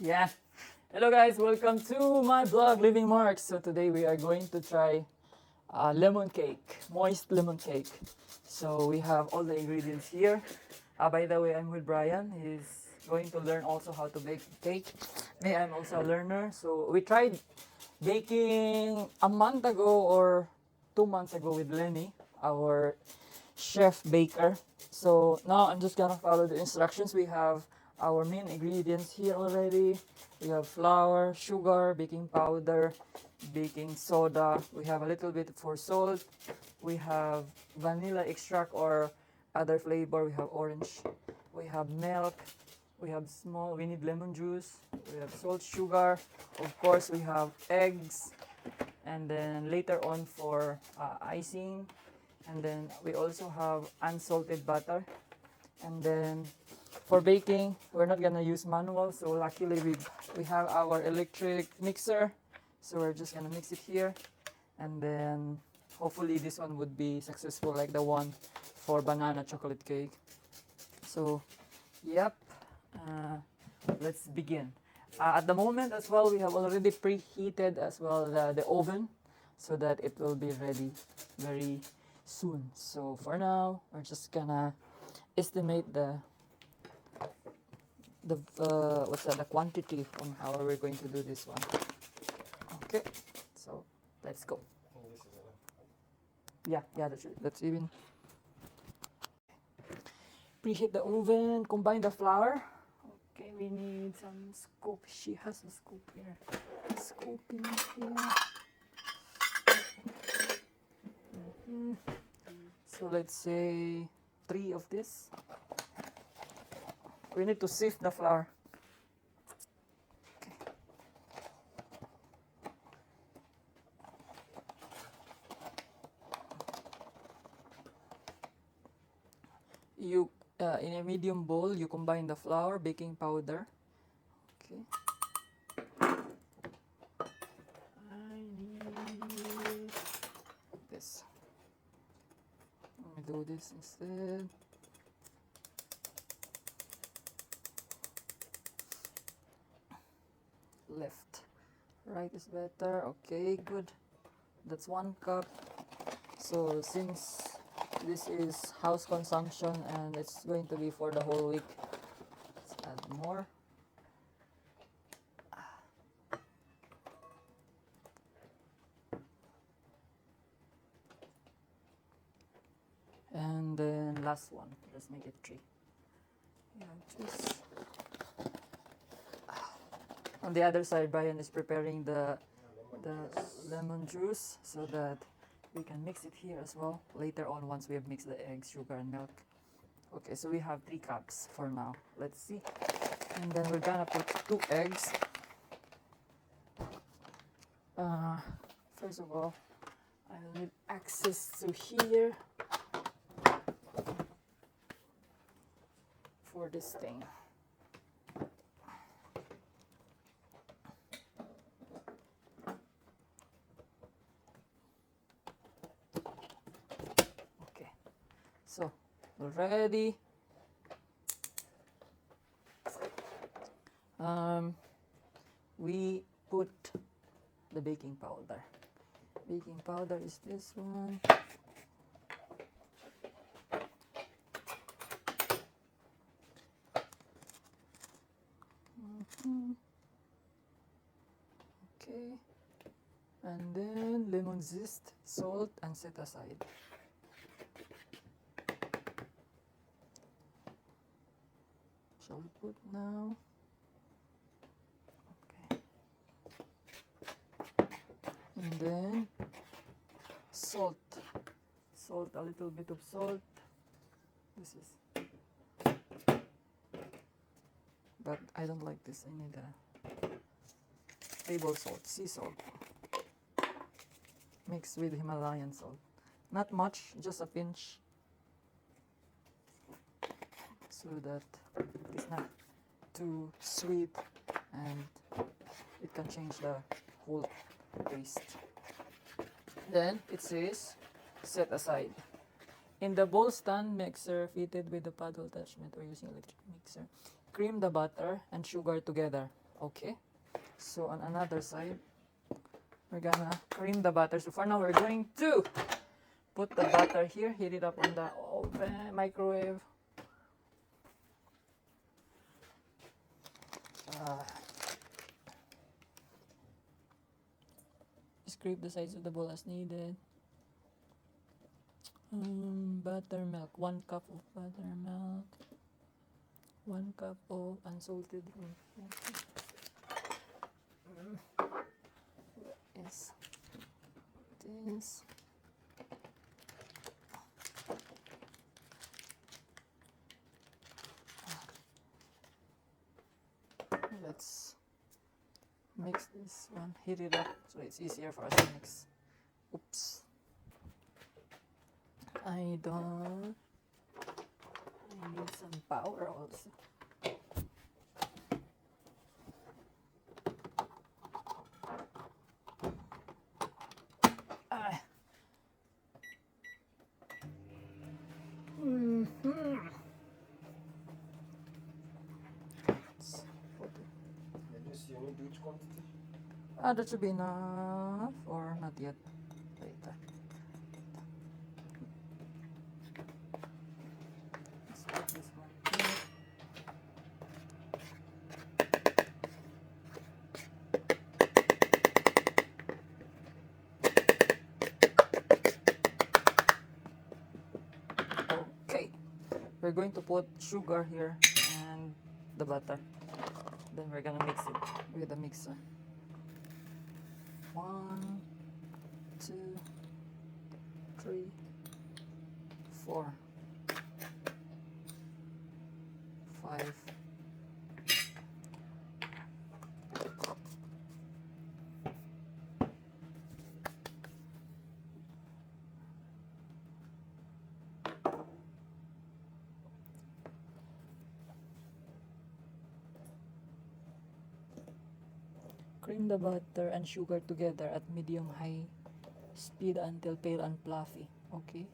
Yeah. Hello guys, welcome to my blog Living Marks. So today we are going to try lemon cake, moist lemon cake. So we have all the ingredients here. By the way, I'm with Brian. He's going to learn also how to bake cake. Me, I'm also a learner. So we tried baking a month ago or 2 months ago with Lenny, our chef baker. So now I'm just gonna follow the instructions. We have our main ingredients here already. We have flour, sugar, baking powder, baking soda. We have a little bit for salt. We have vanilla extract or other flavor. We have orange. We have milk. We have small. We need lemon juice. We have salt, sugar. Of course, we have eggs. And then later on for icing, and then we also have unsalted butter. And then for baking, we're not gonna use manual, so luckily we have our electric mixer, so we're just gonna mix it here. And then hopefully this one would be successful like the one for banana chocolate cake. So yep, uh, let's begin. At the moment as well, we have already preheated as well the oven so that it will be ready very soon. So for now, we're just gonna estimate the quantity on how we're going to do this one. Okay, so let's go. Yeah, that's even. Preheat the oven, combine the flour. Okay, we need some scoop. She has a scoop here. Scoop in here. So let's say 3 of this. We need to sift the flour. Okay. You in a medium bowl, you combine the flour, baking powder. Okay. I need this. Let me do this instead. Left. Right is better. Okay, good. That's 1 cup. So since this is house consumption and it's going to be for the whole week, let's add more. And then last one, let's make it 3. Yeah, just on the other side, Brian is preparing the lemon juice so that we can mix it here as well later on once we have mixed the eggs, sugar, and milk. Okay, so we have 3 cups for now. Let's see. And then we're gonna put 2 eggs. First of all, I'll need access to here for this thing. Okay, so ready. We put the baking powder. Baking powder is this one. Okay, and then lemon zest, salt, and set aside. Shall we put now? Okay. And then salt. Salt, a little bit of salt. This is. But I don't like this. I need a table salt, sea salt. Mixed with Himalayan salt. Not much, just a pinch. So that it's not too sweet and it can change the whole taste. Then it says set aside. In the bowl stand mixer fitted with the paddle attachment, we're using electric mixer. Cream the butter and sugar together. Okay. So on another side, we're gonna cream the butter. So for now, we're going to put the butter here, heat it up on the oven, microwave. Scrape the sides of the bowl as needed. Buttermilk, 1 cup of buttermilk, 1 cup of unsalted milk. Yes, this. Let's mix this one, heat it up so it's easier for us to mix. Oops. I need some power also. Ah. Just you need which quantity? That should be enough, or not yet. Later. Let's put this one here. Okay, we're going to put sugar here and the butter. Then we're gonna mix it with the mixer. 1, 2, 3, 4, 5. Cream the butter and sugar together at medium-high speed until pale and fluffy. Okay.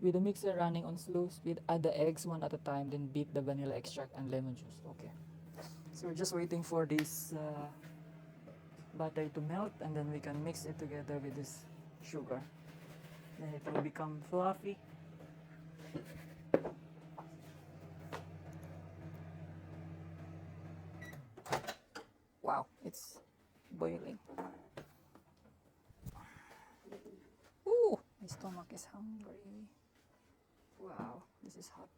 With the mixer running on slow speed, add the eggs one at a time, then beat the vanilla extract and lemon juice. Okay. So we're just waiting for this butter to melt, and then we can mix it together with this sugar. Then it will become fluffy. Wow, it's boiling. Ooh, my stomach is hungry. Wow, this is hot.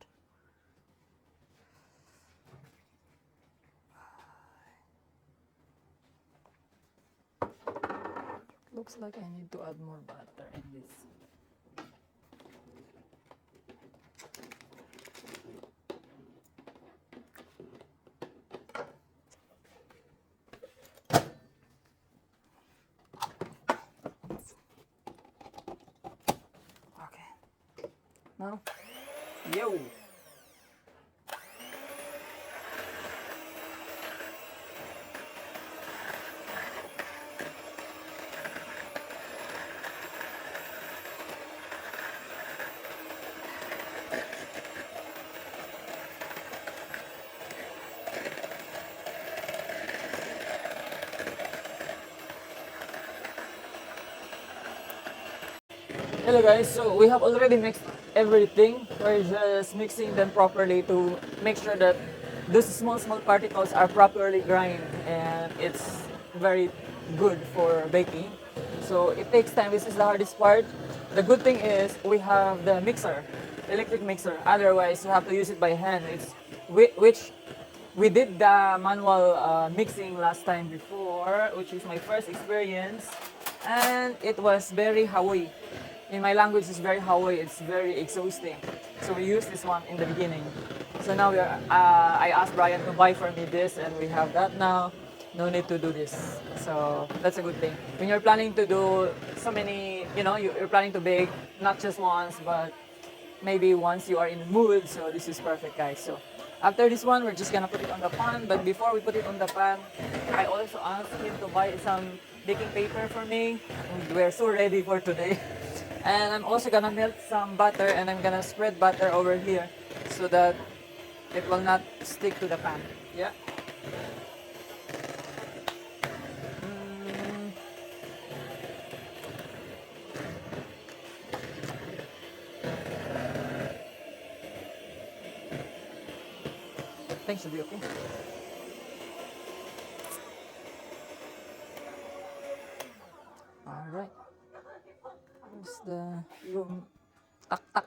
Looks like I need to add more butter in this. Okay. Now, yo! Hello guys, so we have already mixed everything. We're just mixing them properly to make sure that those small particles are properly grind, and it's very good for baking. So it takes time. This is the hardest part. The good thing is we have the mixer, electric mixer. Otherwise you have to use it by hand. Which we did the manual mixing last time before, which is my first experience, and it was very Hawaii. In my language, it's very Hawaii. It's very exhausting. So we use this one in the beginning. So now I asked Brian to buy for me this, and we have that now. No need to do this. So that's a good thing. When you're planning to do so many, you're planning to bake not just once, but maybe once you are in the mood. So this is perfect, guys. So after this one, we're just gonna put it on the pan. But before we put it on the pan, I also asked him to buy some baking paper for me. We're so ready for today. And I'm also gonna melt some butter, and I'm gonna spread butter over here so that it will not stick to the pan. Yeah. think should be okay. Alright. Here's the room. Tak tak.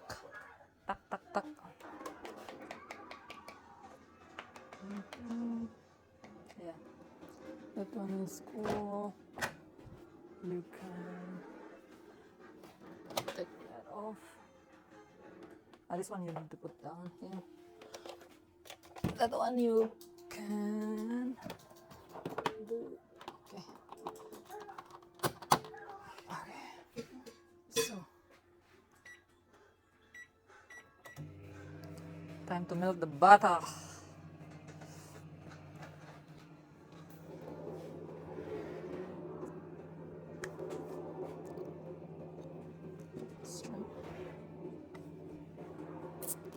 Tak tak tak. Yeah. That one is cool. You can take that off. This one you need to put down here. That one you can do. Okay. Okay. So time to melt the butter.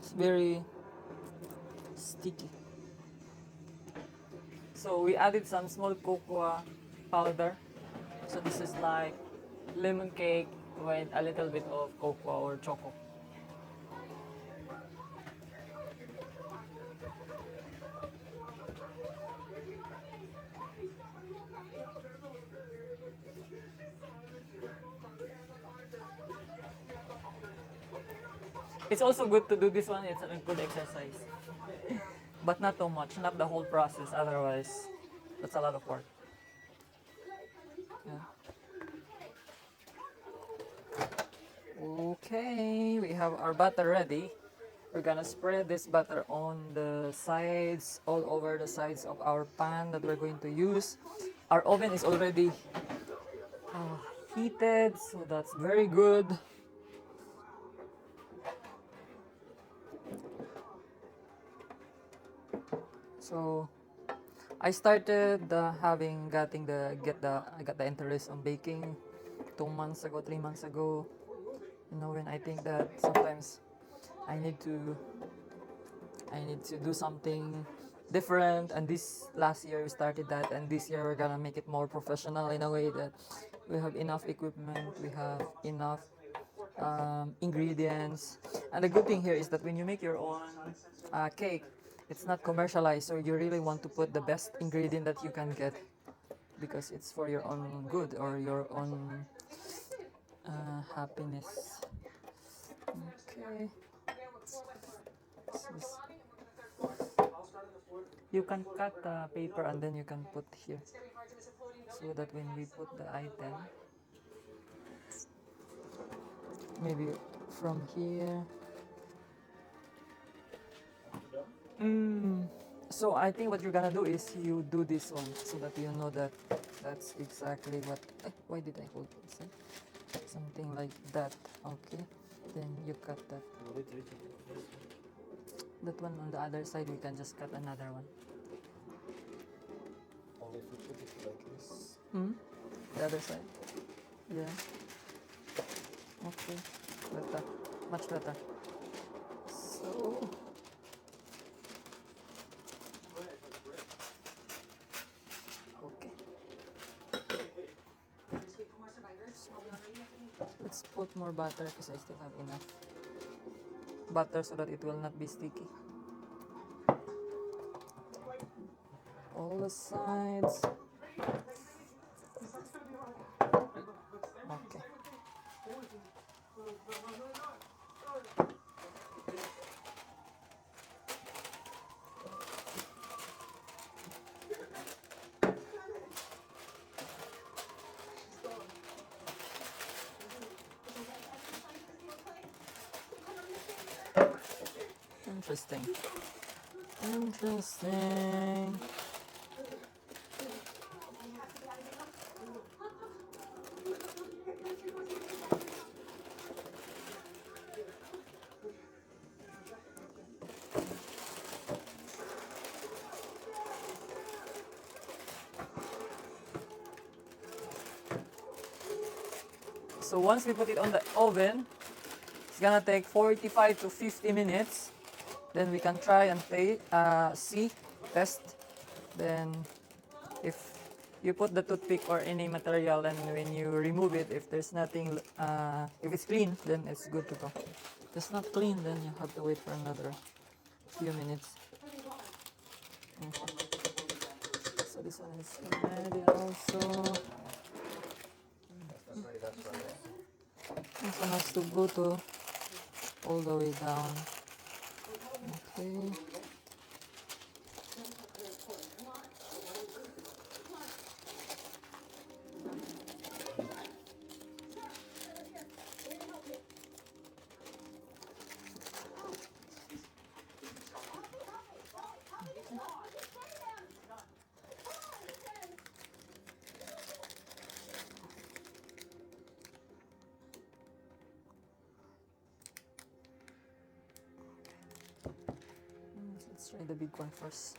It's very sticky. So we added some small cocoa powder. So this is like lemon cake with a little bit of cocoa or choco. It's also good to do this one. It's a good exercise. But not too much, not the whole process. Otherwise, that's a lot of work. Yeah. Okay, we have our butter ready. We're gonna spread this butter on the sides, all over the sides of our pan that we're going to use. Our oven is already heated, so that's very good. So I started I got the interest on baking 2 months ago, 3 months ago. You know, when I think that sometimes I need to do something different, and this last year we started that, and this year we're gonna make it more professional in a way that we have enough equipment, we have enough ingredients. And the good thing here is that when you make your own cake, it's not commercialized, so you really want to put the best ingredient that you can get because it's for your own good or your own happiness. Okay. You can cut the paper and then you can put here so that when we put the item, maybe from here. So I think what you're gonna do is you do this one so that you know that that's exactly what. Why did I hold this? Something like that. Okay. Then you cut that. That one on the other side, we can just cut another one. Only if we put it like this. The other side. Yeah. Okay. Better. Much better. So. Okay. Let's put more butter because I still have enough butter so that it will not be sticky. All the sides. Okay. Interesting. Interesting. So once we put it on the oven, it's gonna take 45 to 50 minutes. Then we can try and test. Then if you put the toothpick or any material and when you remove it, if there's nothing, if it's clean, then it's good to go. If it's not clean, then you have to wait for another few minutes. So this one is ready also. This one has to go to all the way down. Okay. Let's try the big one first.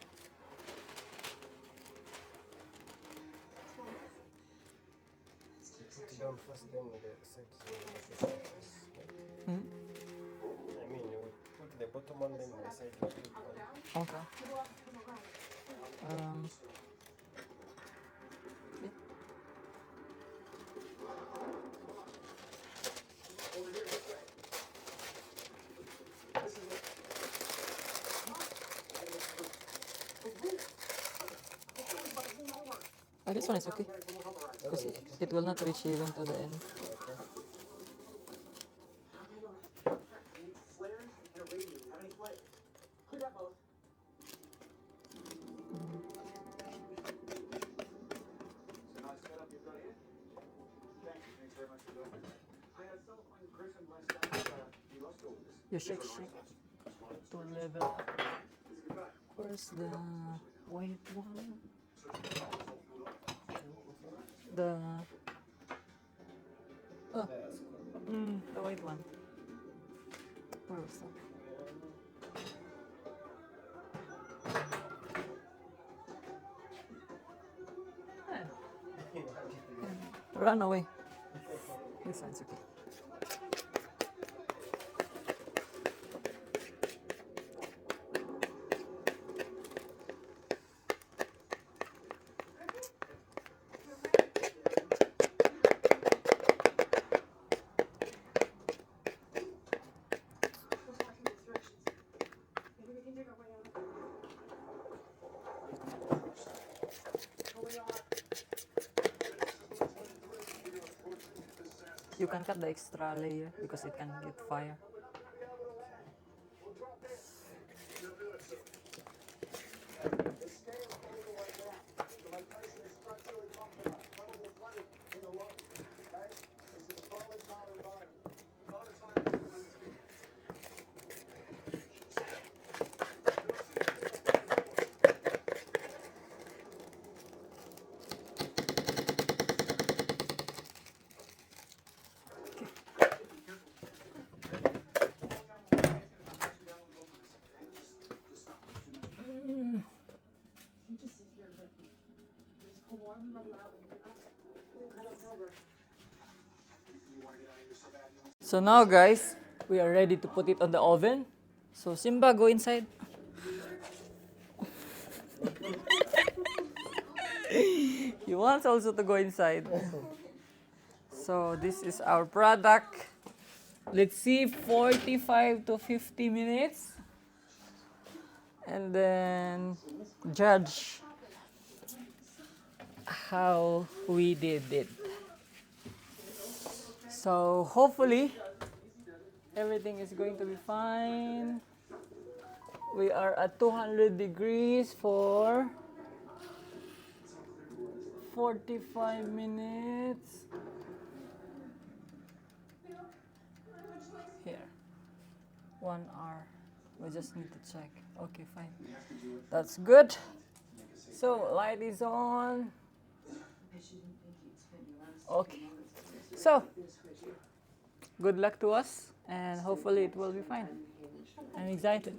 Put it down first, then the side first. Hmm? I mean, you would put the bottom one, then the side one. Okay. Okay. Oh, this one is okay. Because it will not reach even to the end. You shake to level up. Where's the white one? The the white one. Where was that? Run away. This one's okay. You can cut the extra layer because it can get fire. So now guys, we are ready to put it on the oven. So Simba, go inside. He wants also to go inside. So this is our product. Let's see, 45 to 50 minutes. And then judge how we did it. So hopefully everything is going to be fine. We are at 200 degrees for 45 minutes. Here, 1 hour. We just need to check. Okay, fine. That's good. So light is on. Okay. So good luck to us, and hopefully it will be fine. I'm excited.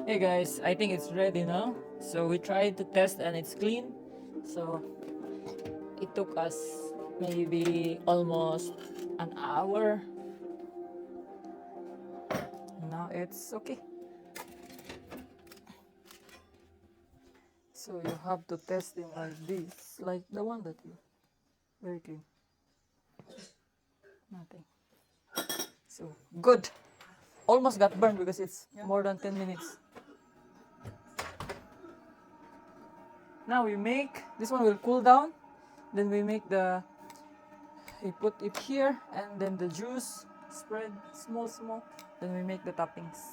Hey guys, I think it's ready now. So we tried to test and it's clean. So it took us maybe almost an hour. Now it's okay. So you have to test it like this, like the one that you very clean. Nothing. So good. Almost got burned because it's more than 10 minutes. Now we make, this one will cool down. Then we make we put it here and then the juice spread small. Then we make the toppings.